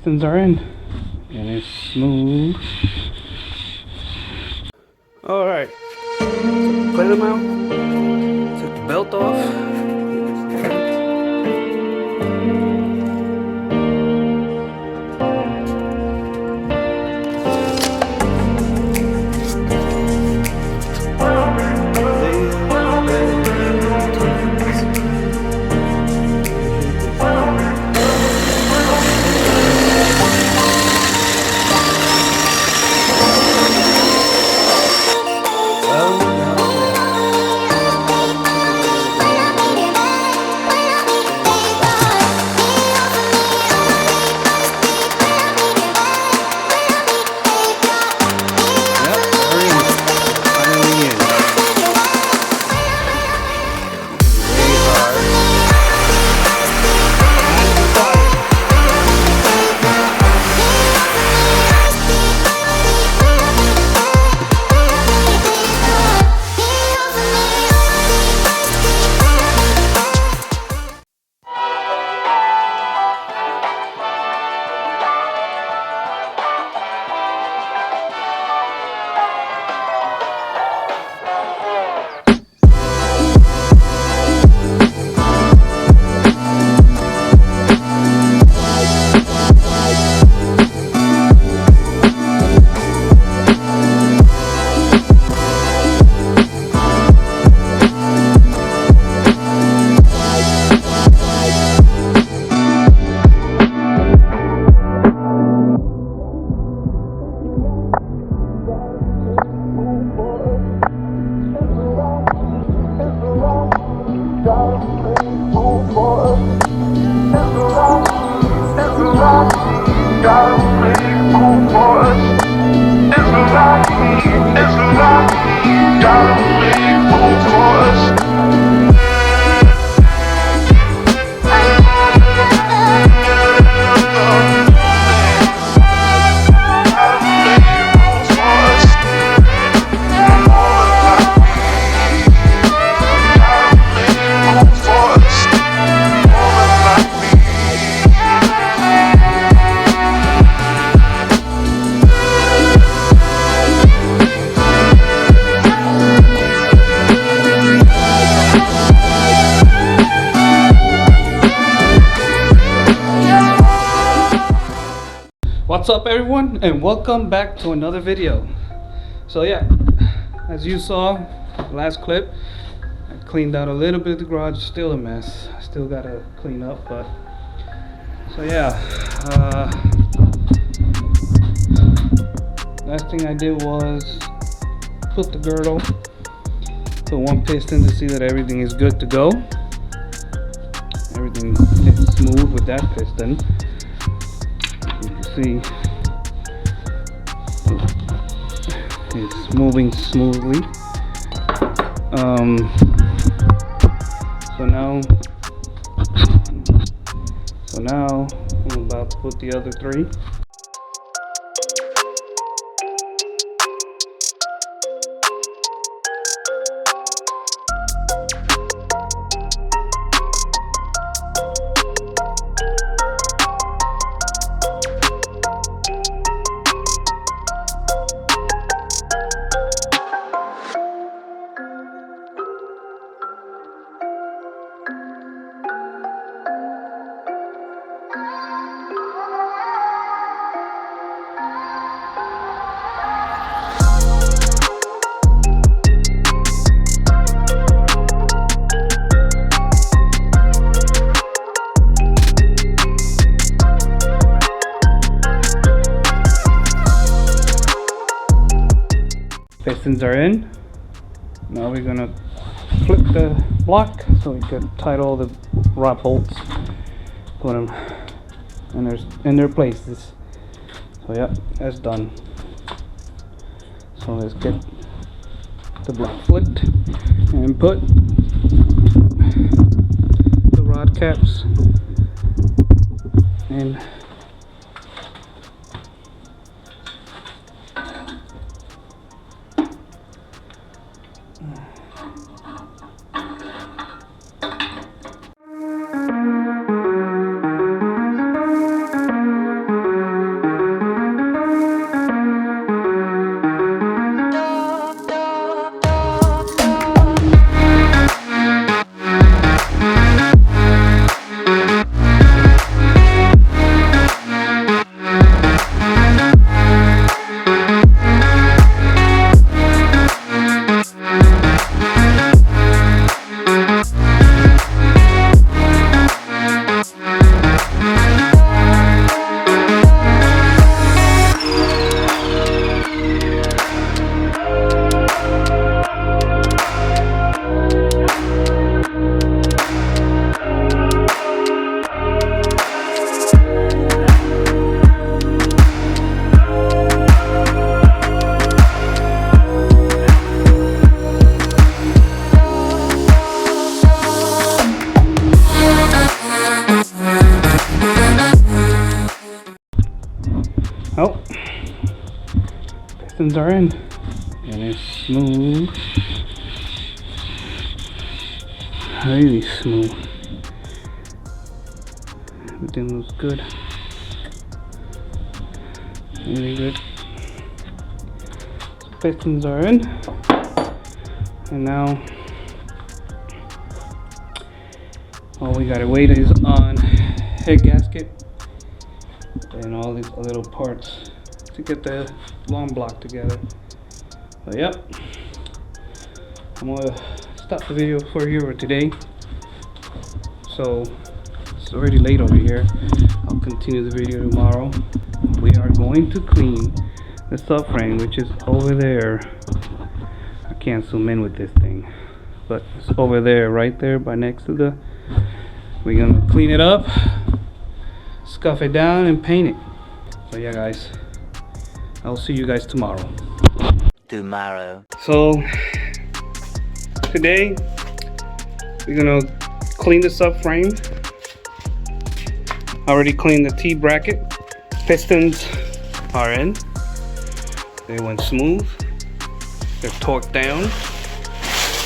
Pistons are in and it's smooth. Alright, clean them out, took the belt off. What's up everyone, and welcome back to another video. So yeah, as you saw last clip, I cleaned out a little bit of the garage. Still a mess, I still gotta clean up, but so yeah, last thing I did was put the girdle, put one piston to see that everything is good to go. Everything is smooth with that piston. See, it's moving smoothly. So now I'm about to put the other three. Pistons are in. Now we're gonna flip the block so we can tighten all the rod bolts, put them in their places. So yeah, that's done. So let's get the block flipped and put the rod caps in. Oh, pistons are in, and it's smooth, really smooth. Everything looks good, really good. So pistons are in, and now all we gotta wait is on head gasket and all these little parts to get the long block together. But yep, I'm gonna stop the video for you for today. So it's already late over here. I'll continue the video tomorrow. We are going to clean the subframe, which is over there. I can't zoom in with this thing, but it's over there, right there by next to the. We're gonna clean it up, scuff it down, and paint it. So yeah, guys, I'll see you guys tomorrow. So today we're gonna clean the subframe. I already cleaned the T-bracket. Pistons are in. They went smooth. They're torqued down.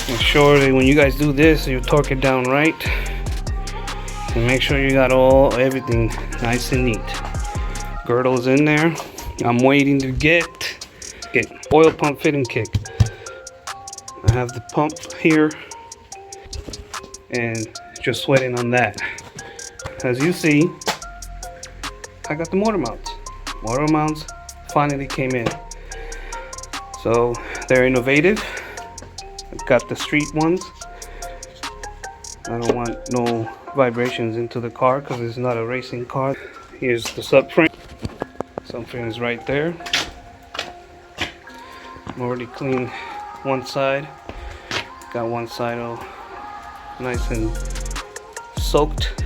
Make sure that when you guys do this, you torque it down right. And make sure you got everything nice and neat. Girdle's in there. I'm waiting to get oil pump fitting kick. I have the pump here and just waiting on that. As you see, I got the motor mounts. Motor mounts finally came in. So they're innovative. I've got the street ones. I don't want no vibrations into the car because it's not a racing car. Here's the subframe. Subframe is right there. I'm already cleaned one side. Got one side all nice and soaked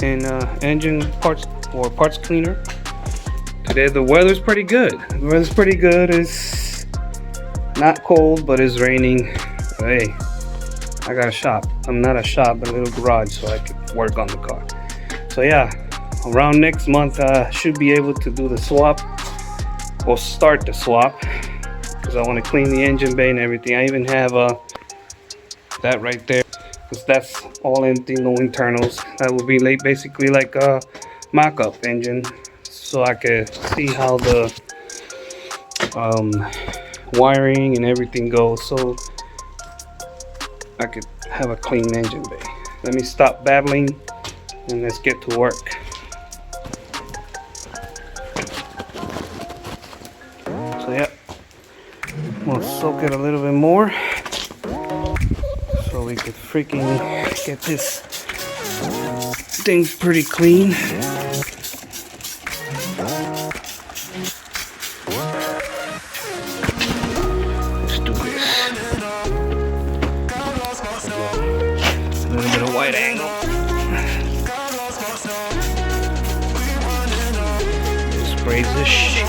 in engine parts or parts cleaner. Today the weather's pretty good. The weather's pretty good. It's not cold, but it's raining. Hey, I got a shop. I'm not a shop, but a little garage, so I can work on the car. So yeah, around next month I should be able to do the swap, or start the swap, because I want to clean the engine bay and everything. I even have that right there, because that's all empty, no internals. That will be basically like a mock-up engine, so I could see how the wiring and everything goes, so I could have a clean engine bay. Let me stop babbling and let's get to work. So yeah, we'll soak it a little bit more so we could freaking get this thing pretty clean. Let's do this. A little bit of wide angle. Just raise this shit.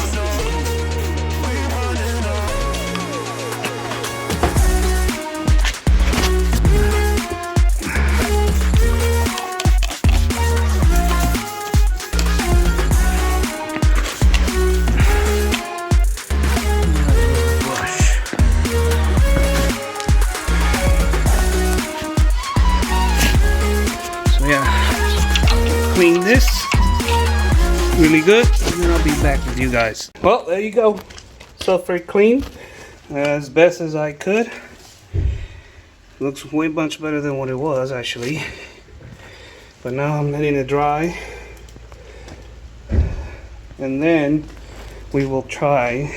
Clean this really good, and then I'll be back with you guys. Well, there you go. Subframe clean as best as I could. Looks way much better than what it was actually. But now I'm letting it dry, and then we will try.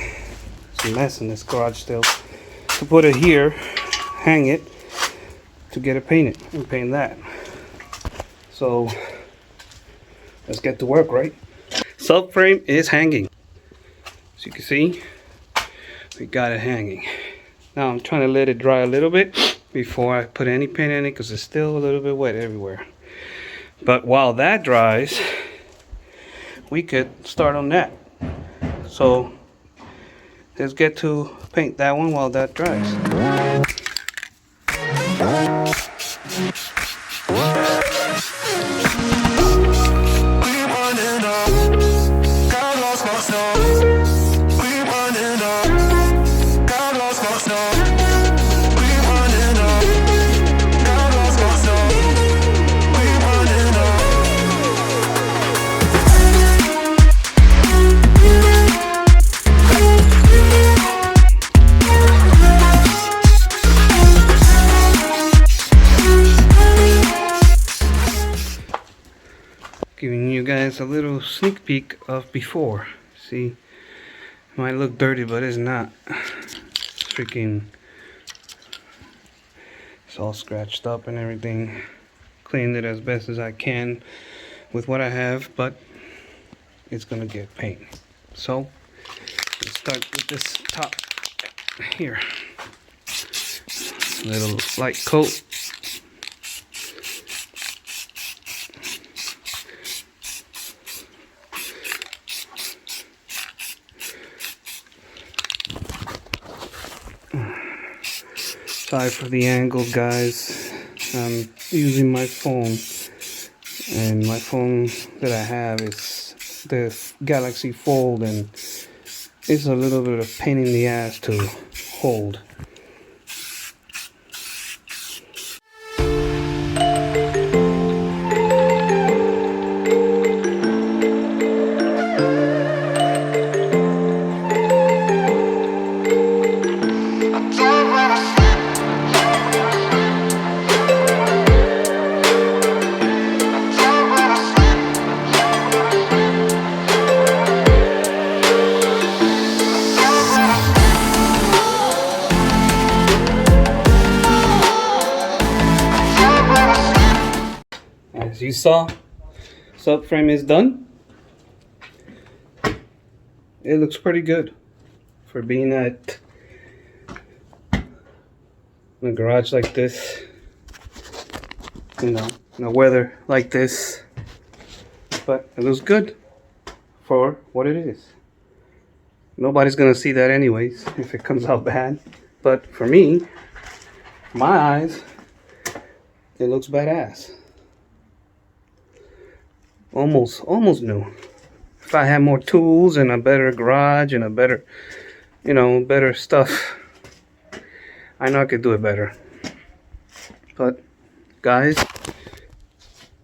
It's a mess in this garage still. To put it here, hang it to get it painted and paint that. So let's get to work, right? Subframe is hanging. As you can see, we got it hanging. Now I'm trying to let it dry a little bit before I put any paint in it, because it's still a little bit wet everywhere. But while that dries, we could start on that. So let's get to paint that one while that dries. So a little sneak peek of before. See, it might look dirty, but it's not. It's freaking, it's all scratched up and everything. Cleaned it as best as I can with what I have, but it's gonna get paint. So let's start with this top here. A little light coat. Sorry for the angle, guys. I'm using my phone, and my phone that I have is the Galaxy Fold, and it's a little bit of pain in the ass to hold. As you saw, subframe is done. It looks pretty good for being at in a garage like this, you know, in the weather like this. But it looks good for what it is. Nobody's gonna see that anyways if it comes out bad. But for me, my eyes, it looks badass. Almost new. If I had more tools and a better garage and a better, you know, better stuff, I know I could do it better. But guys,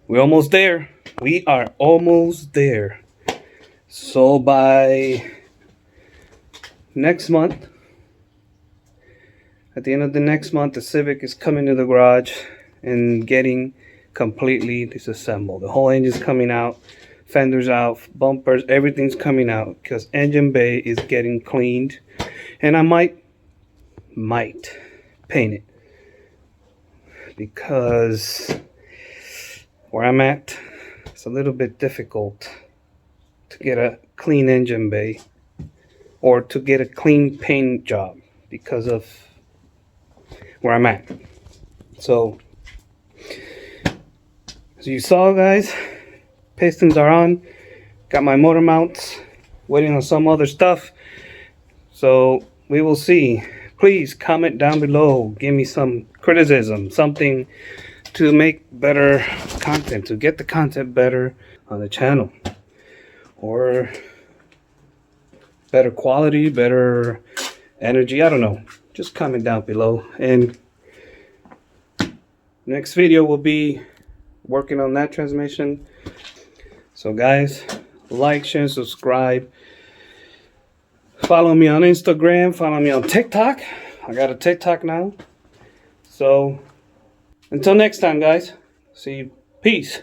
we're almost there. We are almost there. So by next month, at the end of the next month, the Civic is coming to the garage and getting completely disassembled. The whole engine's coming out, fenders out, bumpers, everything's coming out because engine bay is getting cleaned, and I might paint it because where I'm at, it's a little bit difficult to get a clean engine bay or to get a clean paint job because of where I'm at. So as you saw, guys, pistons are on. Got my motor mounts, waiting on some other stuff. So we will see. Please comment down below. Give me some criticism, something to make better content, to get the content better on the channel. Or better quality, better energy, I don't know. Just comment down below. And next video will be working on that transmission. So guys, like, share, and subscribe. Follow me on Instagram, follow me on TikTok. I got a TikTok now. So until next time, guys, see you. Peace.